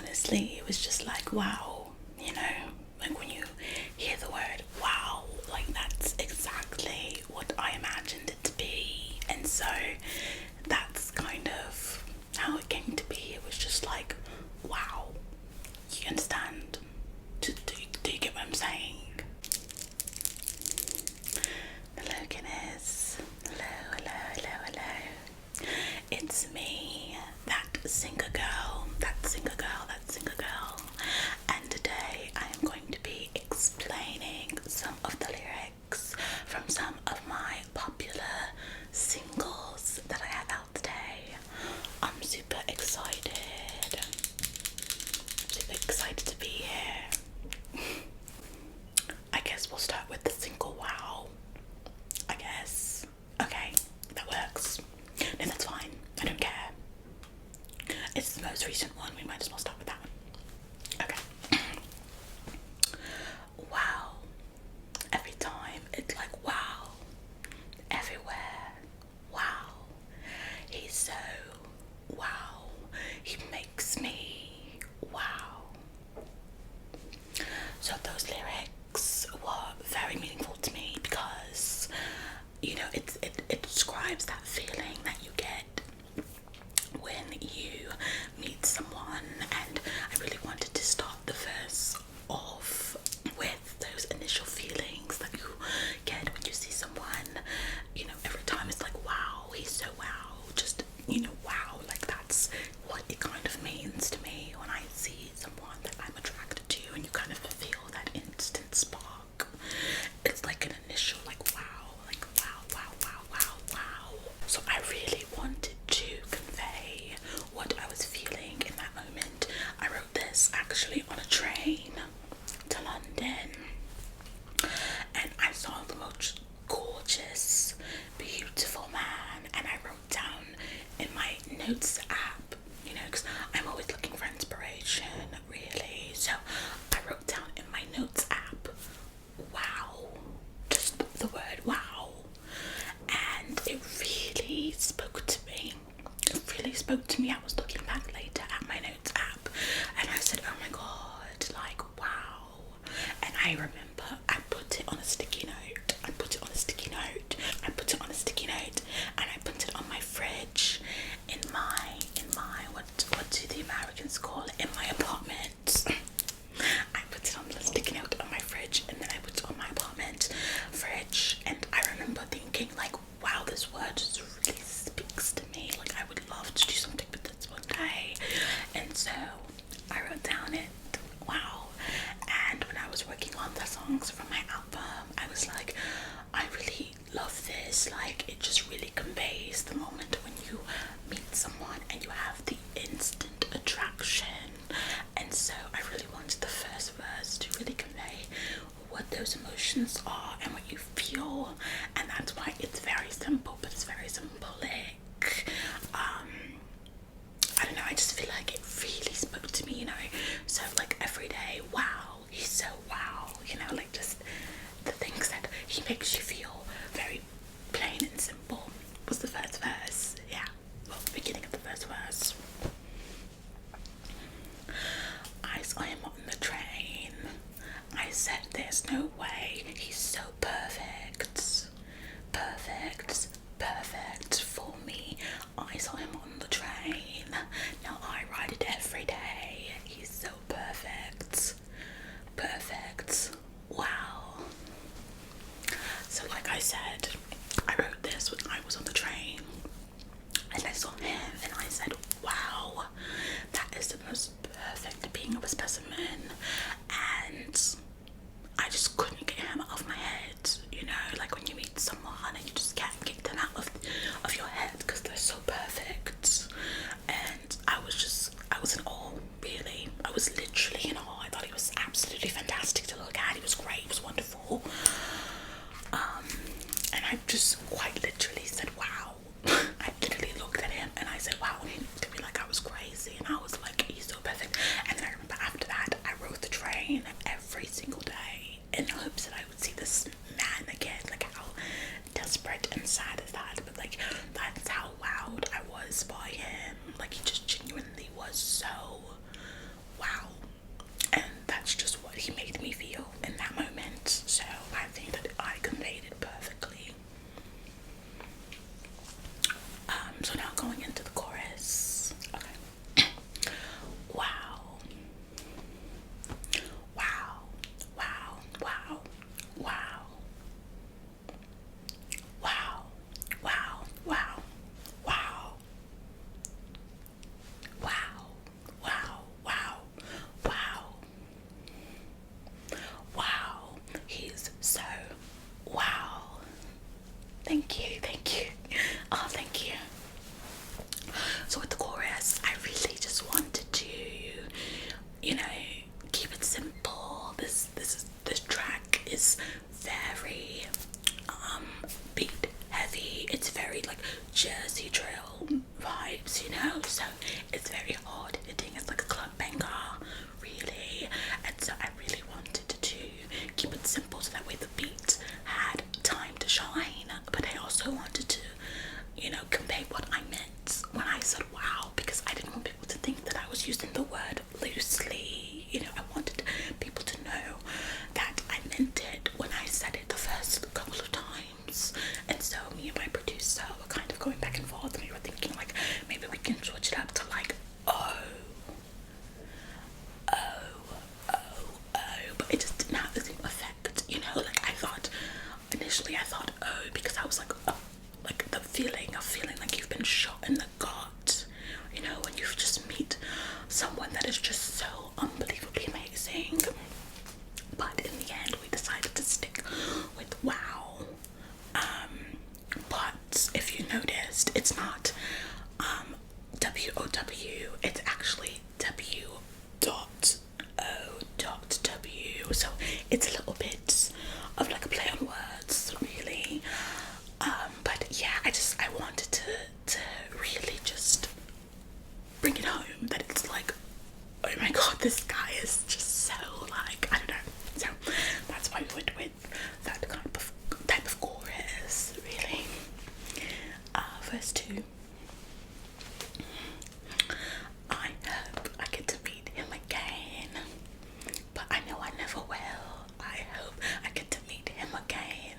honestly, it was just like, wow, you know, like when you hear the word wow, like that's exactly what I imagined it to be. And so that's kind of how it came to be. It was just like, wow, you understand? Do you get what I'm saying? Hello, Guinness. Hello. It's me, that singer girl, and today I am going to be explaining some of the lyrics from some of my popular singles that I have out today. I'm super excited to be here. I guess we'll start with the single wow. I guess. Okay, that works. No, that's fine. I don't care. It's the most recent one. We might as well start with that one. Okay. Wow. Every time it's like wow. Everywhere. Wow. He's so wow. He makes me wow. So those lyrics were very meaningful to me because, you know, it describes that feeling that you get when you meet someone, and I really wanted to start the verse off with those initial feelings that you get when you see someone. You know, every time it's like, wow, he's so wow, just, you know, wow, like that's what it kind of means to me when I see someone that I'm attracted to, and you kind of feel that instant spark. It's like an initial like wow, wow. So I really wanted to convey what I was feeling in that moment. I wrote this actually on a train to London, and I saw the most gorgeous, beautiful man, and I wrote down in my notes app, you know, because I'm always looking for inspiration, really. So I wrote down in my notes app, wow, just the word wow, and it really spoke to me. I was looking back later at my notes app, and I said, oh my god, like wow. And I remember I put it on a sticky note, and I put it on my fridge in my what do the Americans call it, in my apartment. I put it on the sticky note on my fridge, and then I put it on my apartment fridge, and I remember thinking like, wow, this word just really speaks to me. Like I would love to do something with this one day. And so I wrote down it, wow. And when I was working on the songs from my album, I was like, I really love this. Like it just really conveys the moment when you meet someone and you have the instant attraction. And so I really wanted the first verse to really convey what those emotions are and what you feel, and that's why it's very simple, but it's very symbolic. I don't know, I just feel like it really spoke to me, you know. So like every day, wow, he's so wow, you know, like just the things that he makes you feel, very plain and simple, was the first verse. Yeah, well, the beginning of the first verse. I saw him on the train. I said, there's no way, he's so perfect for me. I saw him on the train. Now I ride it every day. He's so perfect. Wow. So like I said, I wrote this when I was on the train, and I saw him, and I said, wow, that is the most perfect being of a specimen. And I just couldn't get him out of my head, you know, like when you meet someone and you just can't get them out of your head because they're so perfect. And I was in awe, really. I was literally in awe. I thought he was absolutely fantastic to look at. He was great, he was wonderful. And I just quite literally said, wow. I literally looked at him and I said, wow, and he looked at me like I was crazy, and I was like, he's so perfect. And then I remember after that, I rode the train every single day in hopes that I would see this man again. Like how desperate and sad is that? But like that's how wowed I was by him. Like he just genuinely was so wow. you know, keep it simple. This track is very beat heavy. It's very like Jersey drill vibes, you know, so it's very hard hitting. It's like a club banger, really. And so I really wanted to keep it simple so that way the beat had time to shine, but I also wanted to, you know, convey what I meant when I said wow, because I didn't want people to think that I was using the word loosely. You know, I wanted people to know that I meant it when I said it the first couple of times. And so me and my producer were kind of going back and forth, and we were thinking like maybe we can switch it up to like but it just didn't have the same effect, you know. Like initially I thought because I was like the feeling of feeling like you've been shot in the gut, you know, when you just meet someone that is just so unbelievably amazing. But in the end we decided to stick with wow. But if you noticed, it's not WOW, it's actually W.O.W, so it's a little bit of like a play on words, really. But yeah, I wanted to really just bring it home, that it's like, oh my god, this guy is just so like, I don't know. So that's why we went with that type of chorus, really. Verse 2. I hope I get to meet him again, but I know I never will. I hope I get to meet him again,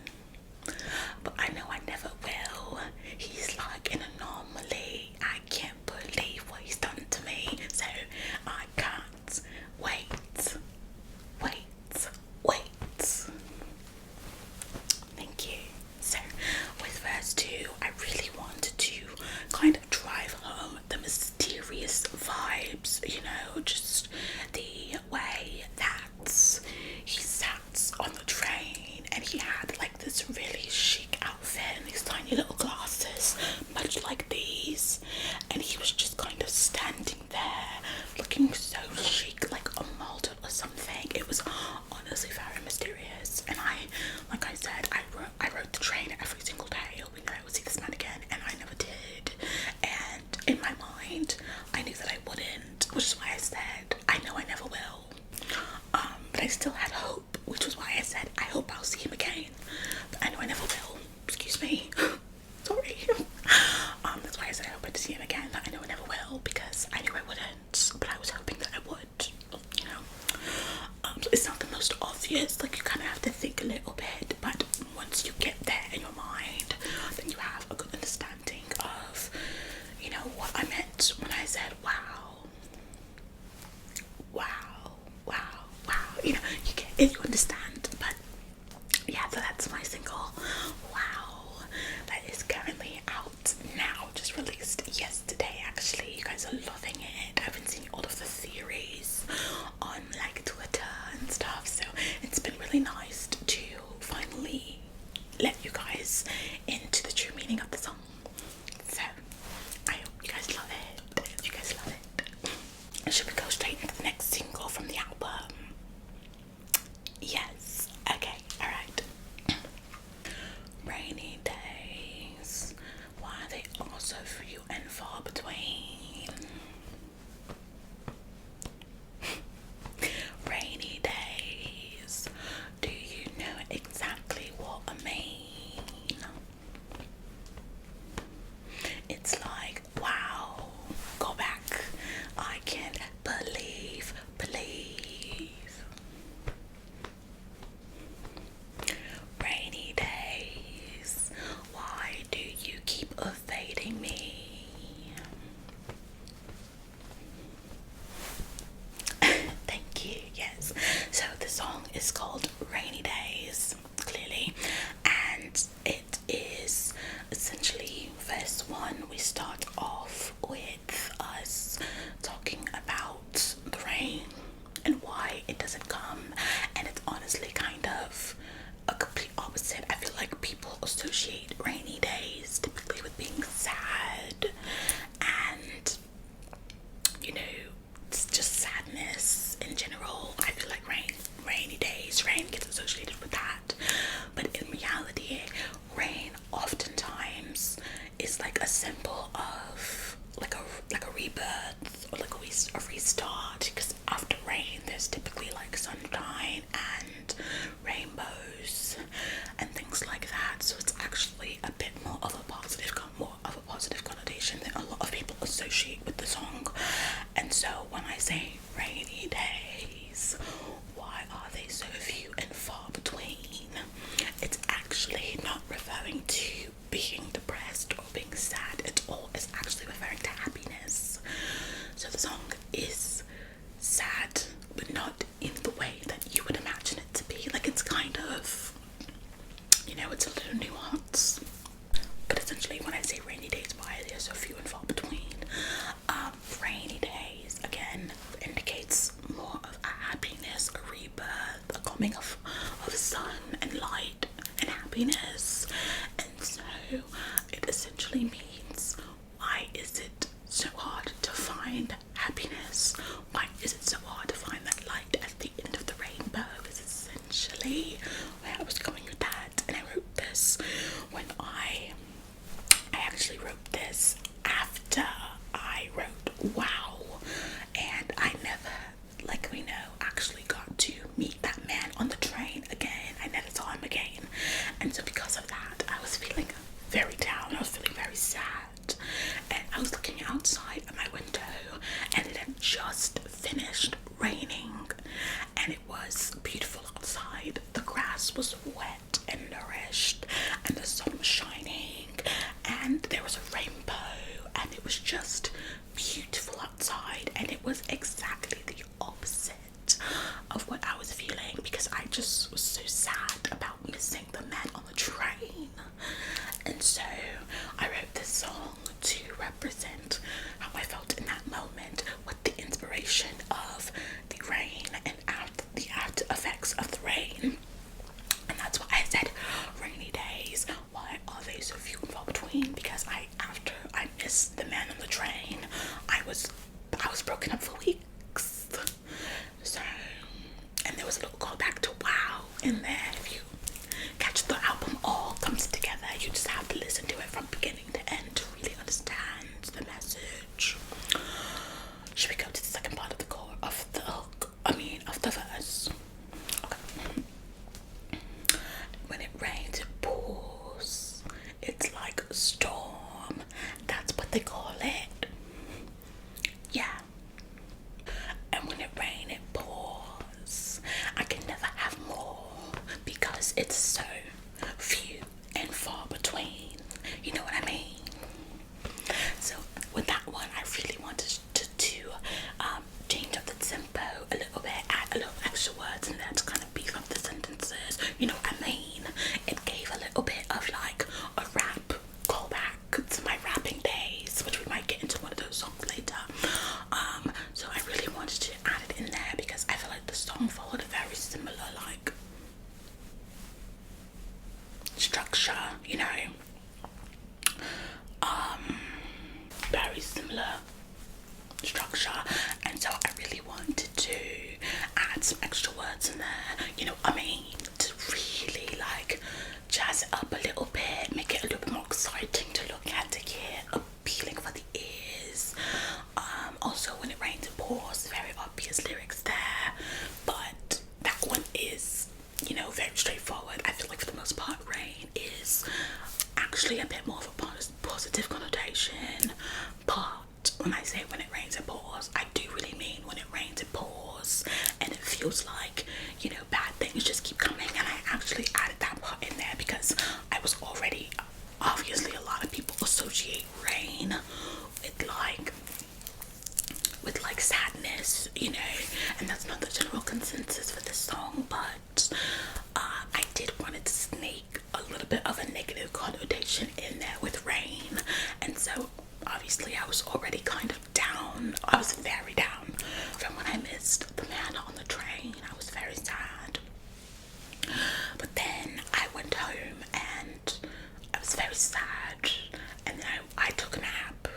but I know I never will. He's like an anomaly. I can't believe what he's done to me, so I can't wait. Thank you. So with verse 2, I really wanted to kind of drive home the mysterious vibes, you know, just the way that he sat on the train and he had like this really chic outfit and these tiny little glasses, much like these, and he was just kind of standing there looking so chic, like a model or something. It was honestly very mysterious, and like I said, I rode the train every single day hoping that I would see this man again, and I never did. And in my mind I knew that I wouldn't, which is why I said I know I never will. But I still had hope, which was why I said I hope I'll see him again, but I know I never will. Excuse me. Sorry. That's why I said I hope I see him again, but I know I never will, because I knew I wouldn't, but I was hoping that I would, you know. So it's not the most obvious, like you kind of have to think a little bit, but once you get there in your mind, then you have a good understanding of, you know, what I meant when I said wow. You know, you get it, you understand. But yeah, so that's my single Wow, that is currently out now, just released yesterday actually. You guys are loving it. I've been seeing all of the theories on like Twitter and stuff, so it's been really nice to finally let you guys into the true meaning of the song. So I hope you guys love it. Should we go straight into the next single from the album? Yes. Okay. All right. Rainy days, why are they all so few and far between? Rainy days, do you know exactly what I mean? It's like, wow, go back, I can't believe. Rainy days, why do you keep evading me? Thank you. Yes, so the song is called Rainy Days, clearly, and it is essentially verse 1. We start off with us talking about the rain and why it doesn't come, and it's honestly kind of a complete opposite. I feel like people associate rainy days typically with being sad, and you know, it's just sadness general, I feel like rainy days, rain gets associated with that. But in reality, rain oftentimes is like a symbol of like a rebirth, or like a restart, because after rain there's typically like sunshine and rainbows and things like that. So it's actually a bit more of a positive connotation that a lot of people associate with the song. And so when I say rainy days, why are they so few and far between? It's actually not referring to being depressed or being sad at all. It's actually referring to happiness. So the song is sad, but not in the way that you would imagine it to be. Like, it's kind of, you know, it's a little nuance. But essentially, when I say rainy days, why are they so few and far between? Rainy days, again, indicates more of a happiness, a rebirth, a coming of sun and light and happiness. And so it essentially means, why is it so hard to find happiness? Why is it so hard to find that light at the end of the rainbow? Is essentially where I was going with that. And I wrote this when I actually wrote this after I wrote Wow, and I never, like we know, actually got to meet that man on the train again. I never saw him again. And so because of that, I was feeling very down. I was feeling very sad. And I was looking outside at my window, and it had just finished raining, and it was beautiful outside. The grass was wet and nourished, and the sun was shining, and there was a rainbow, and it was just beautiful outside. And it was exactly the opposite of what I was feeling, because I just was so sad about missing the man on the train. And so I wrote this song to represent how I felt in that moment, with the inspiration of the rain and the after effects of the rain. And that's why I said rainy days, why are they so few and far between? Because after I missed the man on the train, I was broken up for weeks. So, and there was a little callback to Wow in there. If you catch the album All Comes Together, you just have to listen to it from beginning to end to really understand the message. Should we go to the second part of the core of the hook? Of the verse. Okay. When it rains, it pours. It's like a storm. That's what they call it. Yeah. And when it rains, it pours. I can never have more, because it's so few and far between. You know what I mean? So with that one, I really wanted to change up the tempo a little bit, add a little extra words in there to kind of beef up the sentences. You know what I mean? It gave a little bit of like a rap callback to my rapping days, which we might get into one of those songs later. So I really wanted to add it in there because I feel like the song followed a very similar like structure, you know. Very similar structure, and so I really wanted to add some extra words in there, you know what I mean, to really like jazz it up a little bit, make it a little bit more exciting to look at, to get appealing for the ears. Also, when it rains it pours, very obvious lyrics there, but that one is, you know, very straightforward. I feel like for the most part rain is actually a bit more of a positive connotation, but when I say when it rains it pours, I do really mean when it rains it pours, and it feels like, you know, bad things just keep coming. And I actually added that part in there because I was already, obviously a lot of people associate rain with like sadness, you know, and that's not the general consensus for this song. But I did want to sneak a little bit of a negative connotation in there with rain, and so obviously I was already kind of down. I was very down from when I missed the man on the train. I was very sad. But then I went home and I was very sad, and then I took a nap,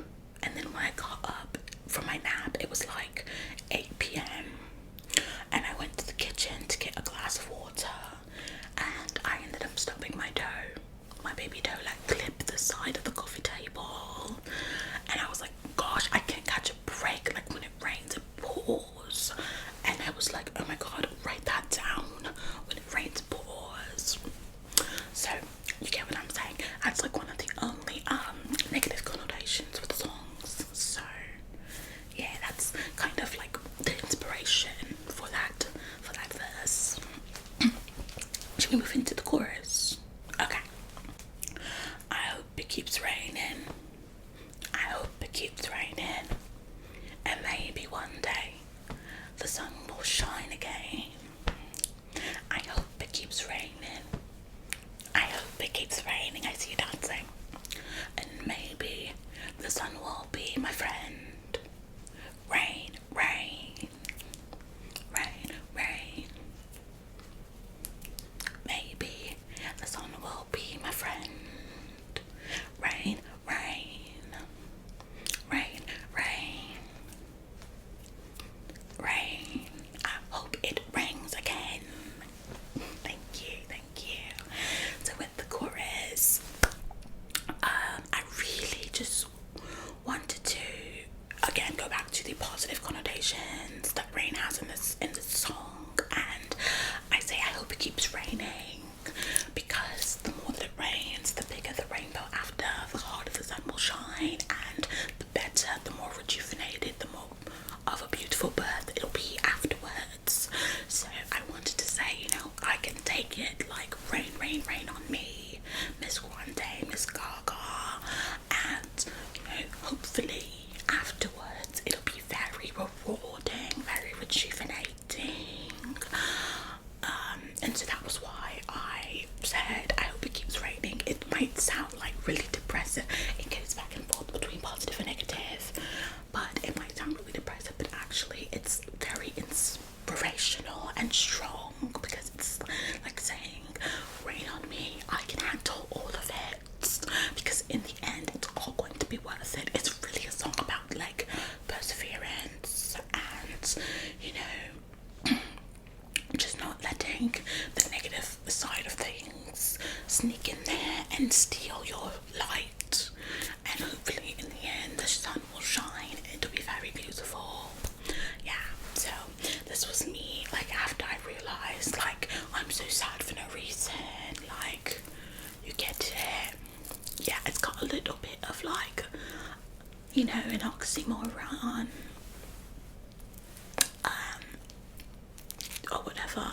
and then when I got up from my nap it was like 8 p.m. was like, oh my god, write that down. When it rains, pours. So you get what I'm saying? That's like one of the only negative connotations with songs. So yeah, that's kind of like the inspiration for that verse. Should we move into the chorus? Okay. I hope it keeps raining. I hope it keeps raining. And maybe one day the sun will shine again. I hope it keeps raining. I hope it keeps raining. I see you dancing. And maybe the sun will be my friend. Rain, rain, rain, rain. Maybe the sun will be my friend. Rain, rain, rain, rain, rain. I hope it rains again. Thank you, thank you. So with the chorus, I really just wanted to again go back to the positive connotations that rain has in this song, and I say I hope it keeps raining because the more that it rains, the bigger the rainbow after, the harder the sun will shine, and the better, the more rejuvenated, the more of a beautiful birth it'll be afterwards. So I wanted to say, you know, I can take it like rain, rain, rain on me, Miss Grande, Miss Gaga, and you know, hopefully afterwards it'll be very rewarding, very rejuvenating. And so that was why I said I hope it keeps raining. It might sound like really depressive. It goes back and forth between positive and negative, but it might sound really depressive, but actually it's very inspirational and strong because it's like saying, rain on me, I can handle all of it, because in the end it's all going to be worth it. It's really a song about like perseverance and, you know, just not letting the negative side of things sneak in there and steal your light. And hopefully in the end the sun will shine and it'll be very beautiful. Yeah, so this was me like after I realized like I'm so sad for no reason. Like, you get it? Yeah, it's got a little bit of like, you know, an oxymoron. Or whatever.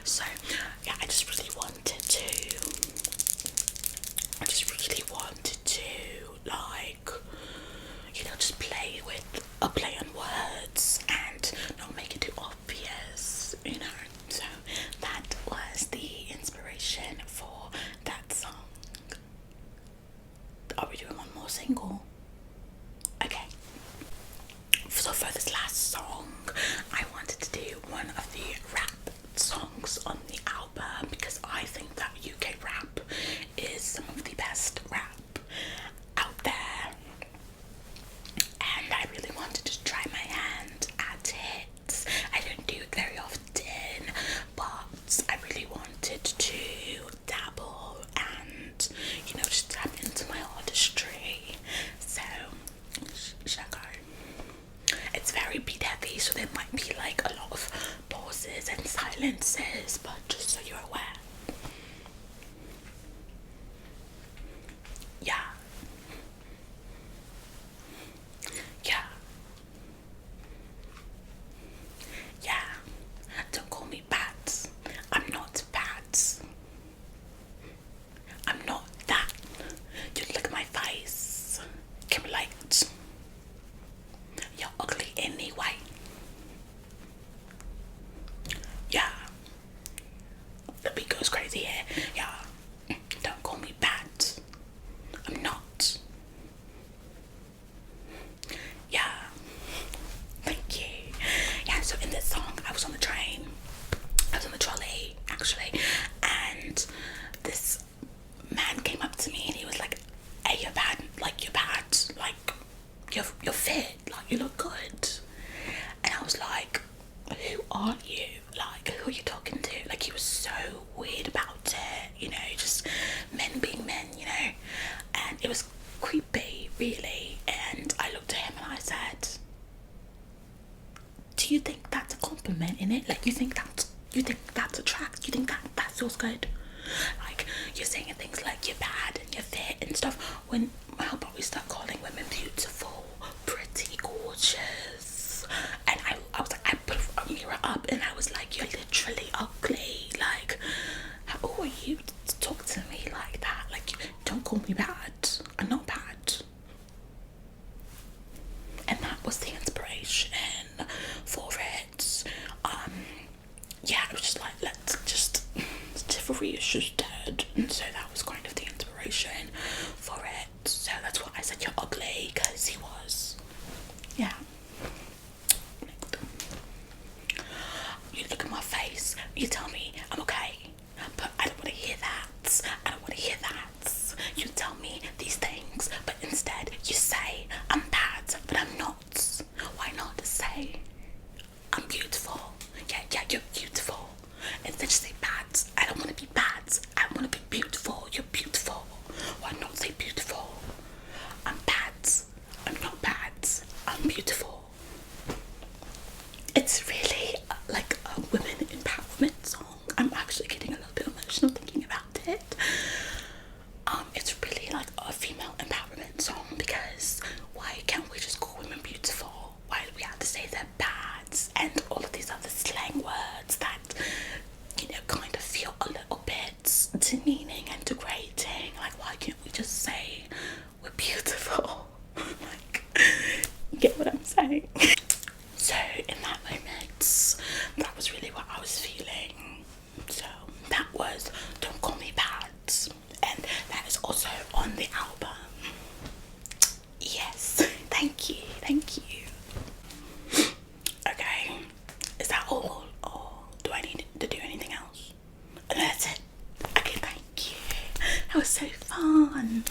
So yeah, I just really wanted to like, you know, just play with a play on words and not make it too obvious, you know. So that was the inspiration for that song. Are we doing one more single? Okay. So for this last song, I wanted to do one of the rap songs on the album because I think that UK rap is some of the best rap out there, and I really wanted to try my hand at it. I don't do it very often, but I really wanted to dabble and, you know, just tap into my artistry. So shall I go? It's very beat heavy, so there might be like a lot of pauses and silences, but just so you're aware. Yeah. Yeah. Yeah. Don't call me Pat. I'm not Pat. I'm not that. You look at my face. Can we like, you're ugly anyway. Yeah. The beat goes crazy here. Yeah. Don't call me Pat. I'm not. Yeah. Thank you. Yeah, so in this song, I was on the train. I was on the trolley, actually. And this man came up to me and he was like, hey, you're bad. Like, you're bad. Like, you're fit. Like, you look good. And I was like, who are you? Like, who are you talking to? Like, he was so weird about it, you know, just men being men, you know. And it was creepy, really. And I looked at him and I said, do you think that's a compliment? compliment in it. Like, you think that's attractive, you think that feels good. Like, you're saying things like you're bad and you're fit and stuff. When, how about we start calling women beautiful, pretty, gorgeous? And I was like, I put a mirror up and I was like, you're literally ugly. Like, who are you to talk to me like that? Like, don't call me bad. I'm not bad. And that was the inspiration for it. Yeah, it was just like, let's just, chivalry is just dead. And so that was kind of the inspiration for it. So that's why I said you're ugly, because he was. Yeah. You look at my face, you tell me I'm okay, but I don't want to hear that. I don't want to hear that. You tell me these things, but instead you say I'm bad, but I'm not. Why not say I'm beautiful? Yeah, you're beautiful. Instead just say bad. I don't want to be bad. I want to be beautiful. You're beautiful. Why not say beautiful? I'm bad. I'm not bad. I'm beautiful. It's really like a women empowerment song. I'm actually getting a little bit emotional thinking about it. It's really like a female empowerment song, because why can't we just call women beautiful? Why do we have to say they're bad and all of these other slang words that, you know, kind of feel a little bit demeaning and degrading? Like, why can't we just say we're beautiful? Like, you get what I'm saying? So in that moment, that was really what I was feeling. So that was Don't Call Me Bad, and that is also on the album. Yes, thank you. Okay, is that all, or do I need to do anything else? And that's it. Okay, thank you. That was so fun.